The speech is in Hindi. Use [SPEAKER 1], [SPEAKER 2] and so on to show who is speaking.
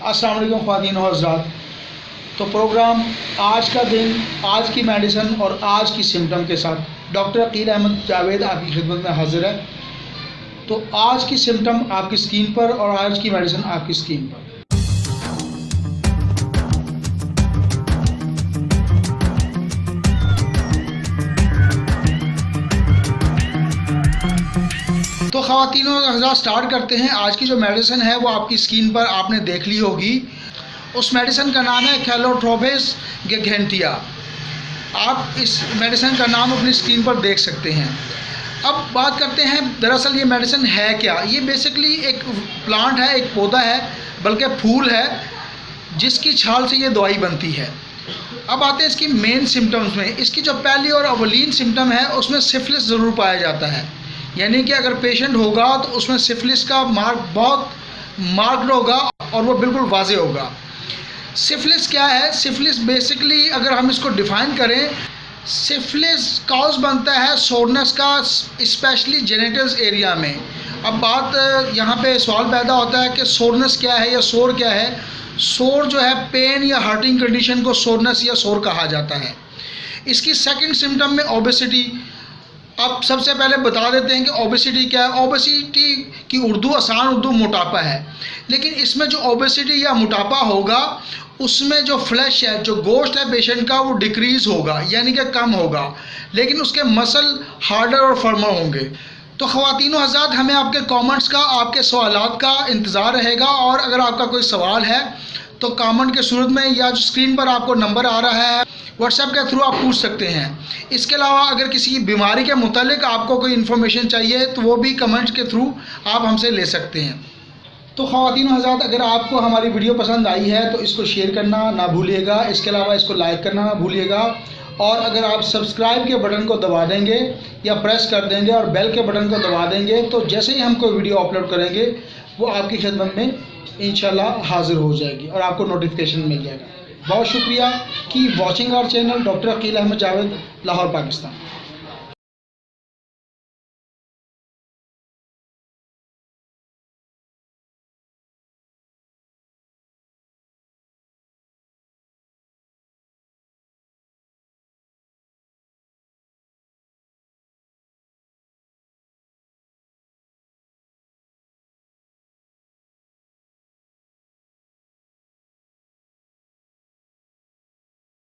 [SPEAKER 1] अस्सलाम वालेकुम ख़वातीन और हज़रात। तो प्रोग्राम आज का दिन, आज की मेडिसिन और आज की सिम्टम के साथ डॉक्टर अकील अहमद जावेद आपकी खिदमत में हाजिर है। तो आज की सिम्टम आपकी स्क्रीन पर और आज की मेडिसिन आपकी स्क्रीन पर। तो ख़वातीन और हज़रात स्टार्ट करते हैं। आज की जो मेडिसिन है वो आपकी स्क्रीन पर आपने देख ली होगी। उस मेडिसिन का नाम है कैलोट्रोपिस गिगेंटिया। आप इस मेडिसिन का नाम अपनी स्क्रीन पर देख सकते हैं। अब बात करते हैं दरअसल ये मेडिसिन है क्या। ये बेसिकली एक प्लांट है, एक पौधा है, बल्कि फूल है, जिसकी छाल से ये दवाई बनती है। अब आते हैं इसकी मेन सिम्टम्स में। इसकी जो पहली और अवलीन सिम्टम है उसमें सिफिलिस ज़रूर पाया जाता है, यानी कि अगर पेशेंट होगा तो उसमें सिफिलिस का मार्क बहुत मार्क्ड होगा और वो बिल्कुल वाज़े होगा। सिफिलिस क्या है? सिफिलिस बेसिकली अगर हम इसको डिफ़ाइन करें, सिफिलिस काउज बनता है सोरनेस का, स्पेशली जेनिटल्स एरिया में। अब बात यहाँ पे सवाल पैदा होता है कि सोरनेस क्या है या सोर क्या है। सोर जो है पेन या हार्टिंग कंडीशन को सोरनेस या सोर कहा जाता है। इसकी सेकंड सिम्टम में ओबेसिटी। अब सबसे पहले बता देते हैं कि ओबेसिटी क्या है। ओबेसिटी की उर्दू आसान उर्दू मोटापा है, लेकिन इसमें जो ओबेसिटी या मोटापा होगा उसमें जो फ्लैश है, जो गोश्त है पेशेंट का, वो डिक्रीज़ होगा, यानी कि कम होगा, लेकिन उसके मसल हार्डर और फर्मर होंगे। तो ख़वातीन हज़रात, हमें आपके कमेंट्स का, आपके सवालात का इंतज़ार रहेगा। और अगर आपका कोई सवाल है तो कमेंट के सूरत में या जो स्क्रीन पर आपको नंबर आ रहा है व्हाट्सएप के थ्रू आप पूछ सकते हैं। इसके अलावा अगर किसी बीमारी के मुतालिक आपको कोई इन्फॉर्मेशन चाहिए तो वो भी कमेंट के थ्रू आप हमसे ले सकते हैं। तो ख़वातीन हज़रात, अगर आपको हमारी वीडियो पसंद आई है तो इसको शेयर करना ना भूलिएगा। इसके अलावा इसको लाइक करना ना भूलिएगा। और अगर आप सब्सक्राइब के बटन को दबा देंगे या प्रेस कर देंगे और बेल के बटन को दबा देंगे तो जैसे ही हम कोई वीडियो अपलोड करेंगे वो आपकी खिदमत में इंशाल्लाह हाज़िर हो जाएगी और आपको नोटिफिकेशन मिल जाएगा। बहुत शुक्रिया। Keep watching our channel doctor Akeel Ahmad Javed, Lahore, Pakistan.